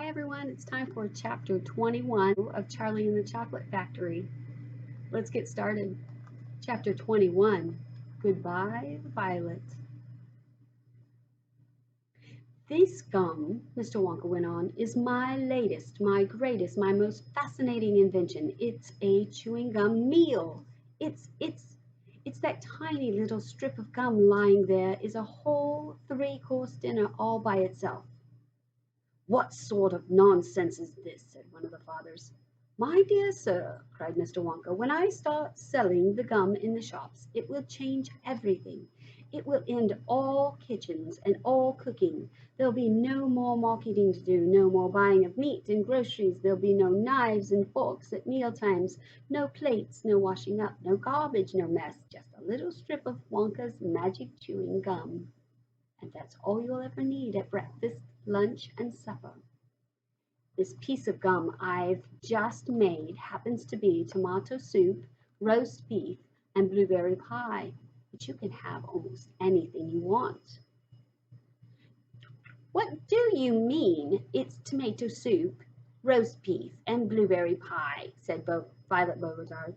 everyone, it's time for chapter 21 of Charlie and the Chocolate Factory. Let's get started. Chapter 21, Goodbye, Violet. This gum, Mr. Wonka went on, is my latest, my greatest, my most fascinating invention. It's a chewing gum meal. It's that tiny little strip of gum lying there is a whole three-course dinner all by itself. "What sort of nonsense is this?" said one of the fathers. "My dear sir," cried Mr. Wonka, "when I start selling the gum in the shops, it will change everything. It will end all kitchens and all cooking. There'll be no more marketing to do, no more buying of meat and groceries. There'll be no knives and forks at meal times, no plates, no washing up, no garbage, no mess, just a little strip of Wonka's magic chewing gum. And that's all you'll ever need at breakfast, lunch, and supper. This piece of gum I've just made happens to be tomato soup, roast beef, and blueberry pie, but you can have almost anything you want." "What do you mean it's tomato soup, roast beef, and blueberry pie?" said Violet Beauregard.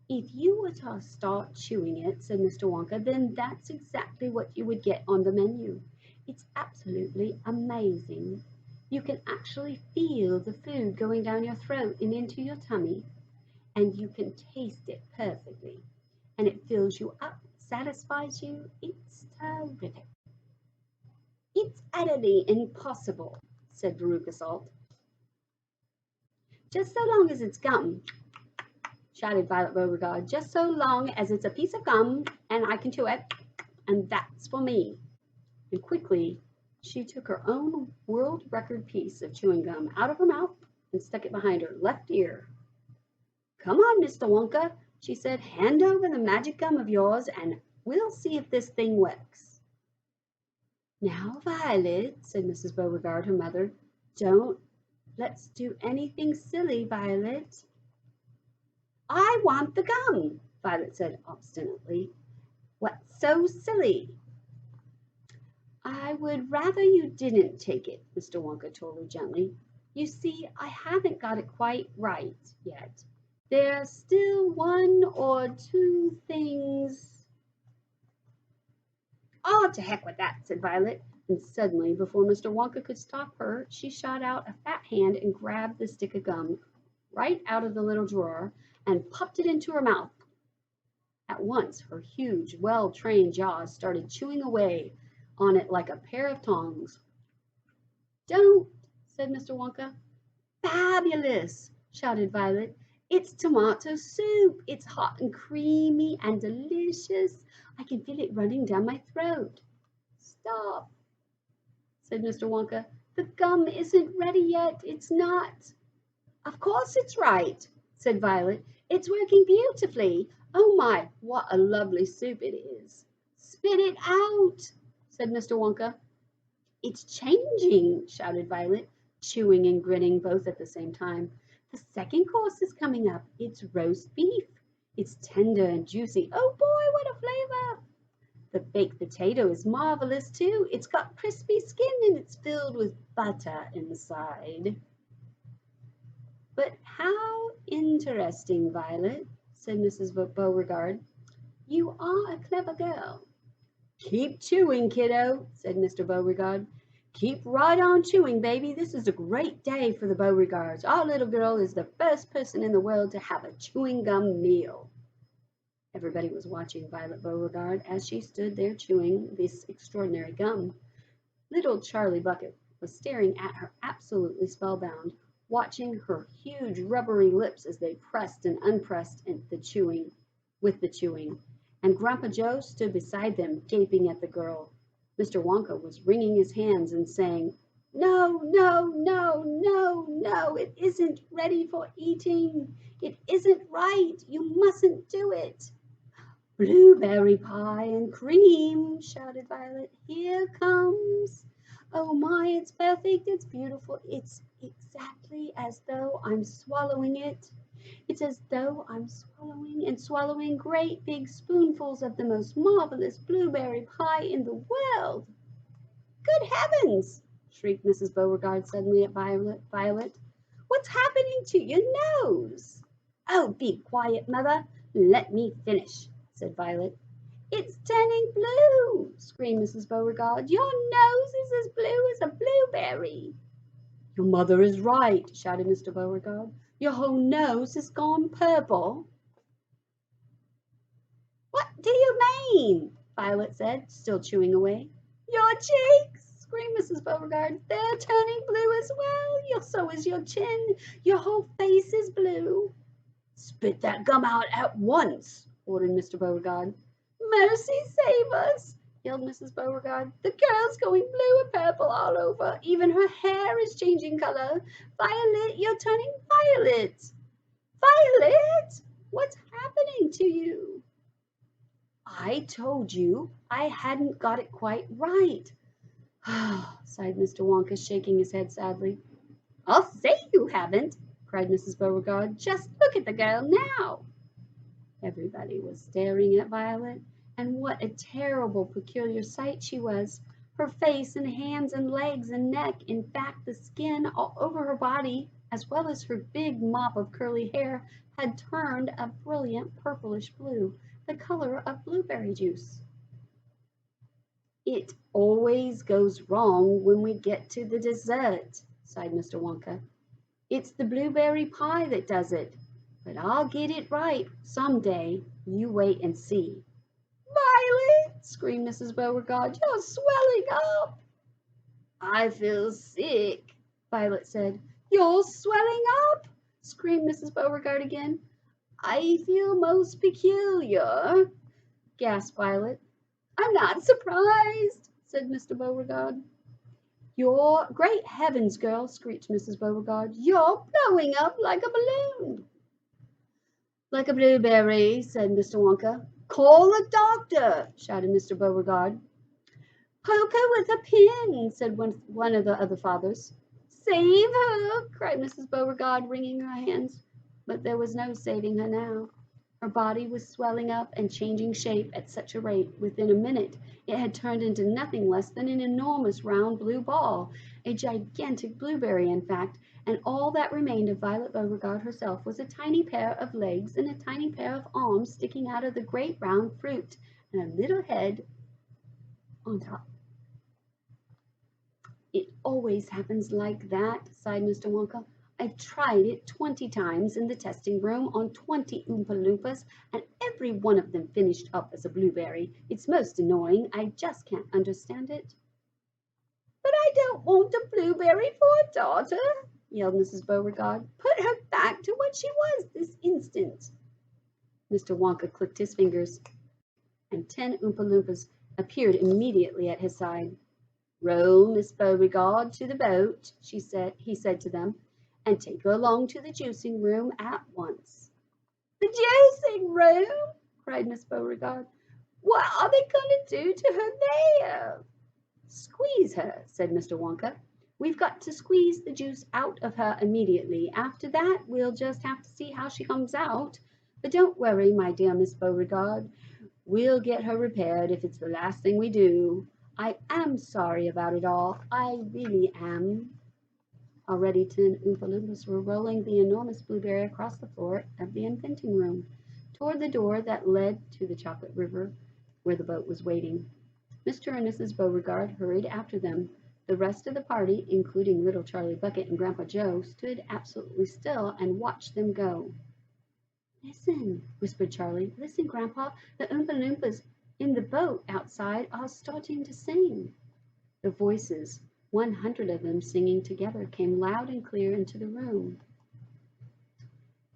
"If you were to start chewing it," said Mr. Wonka, "then that's exactly what you would get on the menu. It's absolutely amazing. You can actually feel the food going down your throat and into your tummy, and you can taste it perfectly. And it fills you up, satisfies you. It's terrific." "It's utterly impossible," said Veruca Salt. "Just so long as it's gum," shouted Violet Beauregard, "just so long as it's a piece of gum and I can chew it, and that's for me." And quickly she took her own world record piece of chewing gum out of her mouth and stuck it behind her left ear. "Come on, Mr. Wonka," she said, "hand over the magic gum of yours and we'll see if this thing works." "Now, Violet," said Mrs. Beauregard, her mother, "don't let's do anything silly, Violet." "I want the gum," Violet said obstinately. "What's so silly?" "I would rather you didn't take it," Mr. Wonka told her gently. "You see, I haven't got it quite right yet. There's still one or two things—" "Oh, to heck with that," said Violet. And suddenly, before Mr. Wonka could stop her, she shot out a fat hand and grabbed the stick of gum right out of the little drawer and popped it into her mouth. At once her huge, well-trained jaws started chewing away on it like a pair of tongs. "Don't," said Mr. Wonka. "Fabulous!" shouted Violet. "It's tomato soup. It's hot and creamy and delicious. I can feel it running down my throat." "Stop," said Mr. Wonka. "The gum isn't ready yet. It's not." "Of course it's right," said Violet. "It's working beautifully. Oh my, what a lovely soup it is." "Spit it out," said Mr. Wonka. "It's changing," shouted Violet, chewing and grinning both at the same time. "The second course is coming up. It's roast beef. It's tender and juicy. Oh boy, what a flavor! The baked potato is marvelous too. It's got crispy skin and it's filled with butter inside." "But how interesting, Violet," said Mrs. Beauregard. "You are a clever girl." "Keep chewing, kiddo," said Mr. Beauregard. "Keep right on chewing, baby. This is a great day for the Beauregards. Our little girl is the first person in the world to have a chewing gum meal." Everybody was watching Violet Beauregard as she stood there chewing this extraordinary gum. Little Charlie Bucket was staring at her absolutely spellbound, watching her huge rubbery lips as they pressed and unpressed with the chewing, and Grandpa Joe stood beside them, gaping at the girl. Mr. Wonka was wringing his hands and saying, "No, no, no, no, no, it isn't ready for eating. It isn't right. You mustn't do it." "Blueberry pie and cream," shouted Violet. "Here comes. Oh my, it's perfect. It's beautiful. It's exactly as though I'm swallowing it. It's as though I'm swallowing and swallowing great big spoonfuls of the most marvelous blueberry pie in the world." "Good heavens!" shrieked Mrs. Beauregard suddenly at Violet. What's happening to your nose? Oh, be quiet, Mother. Let me finish, said Violet. It's turning blue, screamed Mrs. Beauregard. Your nose is as blue as a blueberry. Your mother is right, shouted Mr. Beauregard. Your whole nose has gone purple. What do you mean? Violet said, still chewing away. Your cheeks, screamed Mrs. Beauregard. They're turning blue as well. So is your chin. Your whole face is blue. Spit that gum out at once, ordered Mr. Beauregard. Mercy save us, yelled Mrs. Beauregard. The girl's going blue and purple all over. Even her hair is changing color. Violet, you're turning violet. Violet, what's happening to you? I told you I hadn't got it quite right, sighed Mr. Wonka, shaking his head sadly. I'll say you haven't, cried Mrs. Beauregard. Just look at the girl now. Everybody was staring at Violet, and what a terrible, peculiar sight she was. Her face and hands and legs and neck, in fact, the skin all over her body, as well as her big mop of curly hair, had turned a brilliant purplish blue, the color of blueberry juice. It always goes wrong when we get to the dessert, sighed Mr. Wonka. It's the blueberry pie that does it. But I'll get it right some day. You wait and see. Violet, screamed Mrs. Beauregard, you're swelling up. I feel sick, Violet said. You're swelling up, screamed Mrs. Beauregard again. I feel most peculiar, gasped Violet. I'm not surprised, said Mr. Beauregard. Your great heavens, girl, screeched Mrs. Beauregard. You're blowing up like a balloon. Like a blueberry, said Mr. Wonka. Call a doctor, shouted Mr. Beauregard. Poke her with a pin, said one of the other fathers. Save her, cried Mrs. Beauregard, wringing her hands. But there was no saving her now. Her body was swelling up and changing shape at such a rate, within a minute it had turned into nothing less than an enormous round blue ball, a gigantic blueberry, in fact, and all that remained of Violet Beauregard herself was a tiny pair of legs and a tiny pair of arms sticking out of the great round fruit, and a little head on top. It always happens like that, sighed Mr. Wonka. I've tried it 20 times in the testing room on 20 Oompa Loompas, and every one of them finished up as a blueberry. It's most annoying. I just can't understand it. But I don't want a blueberry for a daughter, yelled Mrs. Beauregard. Put her back to what she was this instant. Mr. Wonka clicked his fingers, and 10 Oompa Loompas appeared immediately at his side. Row Miss Beauregard to the boat, he said to them, and take her along to the juicing room at once. The juicing room, cried Miss Beauregard. What are they going to do to her there? Squeeze her, said Mr. Wonka. We've got to squeeze the juice out of her immediately. After that, we'll just have to see how she comes out. But don't worry, my dear Miss Beauregard. We'll get her repaired if it's the last thing we do. I am sorry about it all. I really am. Already 10 Oompa Loompas were rolling the enormous blueberry across the floor of the inventing room, toward the door that led to the chocolate river, where the boat was waiting. Mr. and Mrs. Beauregard hurried after them. The rest of the party, including little Charlie Bucket and Grandpa Joe, stood absolutely still and watched them go. Listen, whispered Charlie. Listen, Grandpa, the Oompa Loompas in the boat outside are starting to sing. The voices, 100 of them singing together, came loud and clear into the room.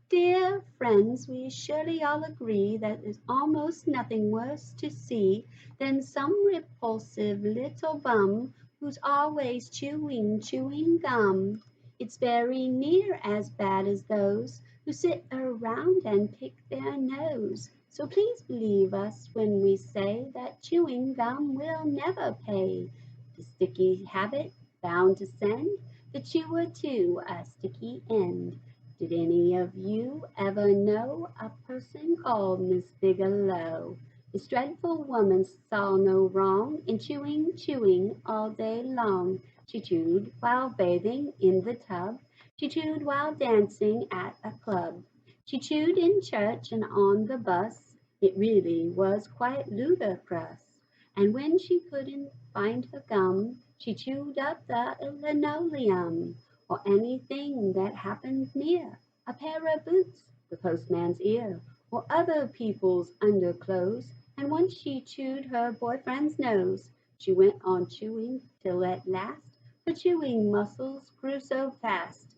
Dear friends, we surely all agree that there's almost nothing worse to see than some repulsive little bum who's always chewing gum. It's very near as bad as those who sit around and pick their nose. So please believe us when we say that chewing gum will never pay. The sticky habit bound to send the chewer to a sticky end. Did any of you ever know a person called Miss Bigelow? This dreadful woman saw no wrong in chewing all day long. She chewed while bathing in the tub. She chewed while dancing at a club. She chewed in church and on the bus. It really was quite ludicrous. And when she couldn't find her gum, she chewed up the linoleum, or anything that happened near, a pair of boots, the postman's ear, or other people's underclothes. And once she chewed her boyfriend's nose. She went on chewing till at last her chewing muscles grew so fast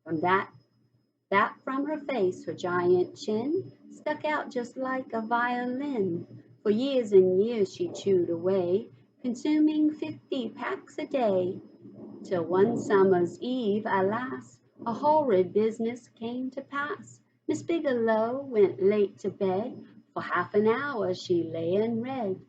from that from her face her giant chin stuck out just like a violin. For years and years she chewed away, consuming 50 packs a day. Till one summer's eve, alas, a horrid business came to pass. Miss Bigelow went late to bed. For half an hour she lay and read,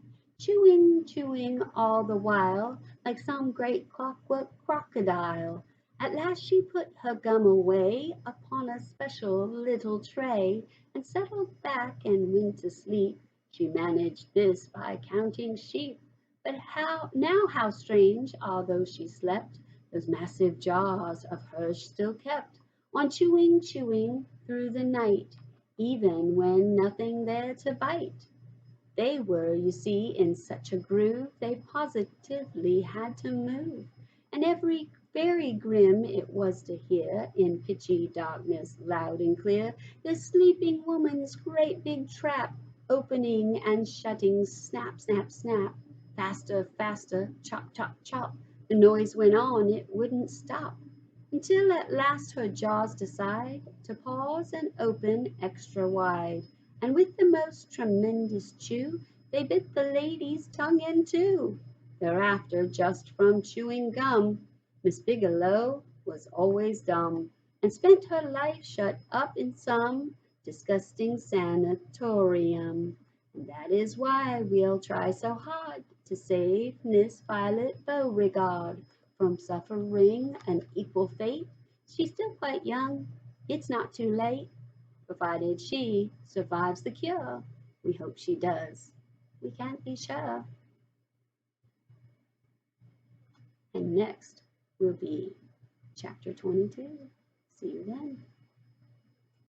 chewing, chewing all the while, like some great clockwork crocodile. At last she put her gum away upon a special little tray, and settled back and went to sleep. She managed this by counting sheep. But how strange, although she slept, those massive jaws of hers still kept on chewing, chewing through the night, even when nothing there to bite. They were, you see, in such a groove, they positively had to move. And very grim it was to hear, in pitchy darkness, loud and clear, the sleeping woman's great big trap, opening and shutting, snap, snap, snap, faster, faster, chop, chop, chop. The noise went on, it wouldn't stop, until at last her jaws decide to pause and open extra wide. And with the most tremendous chew, they bit the lady's tongue in two. Thereafter, just from chewing gum, Miss Bigelow was always dumb, and spent her life shut up in some disgusting sanatorium. And that is why we'll try so hard to save Miss Violet Beauregard from suffering an equal fate. She's still quite young. It's not too late, provided she survives the cure. We hope she does. We can't be sure. And next will be chapter 22. See you then.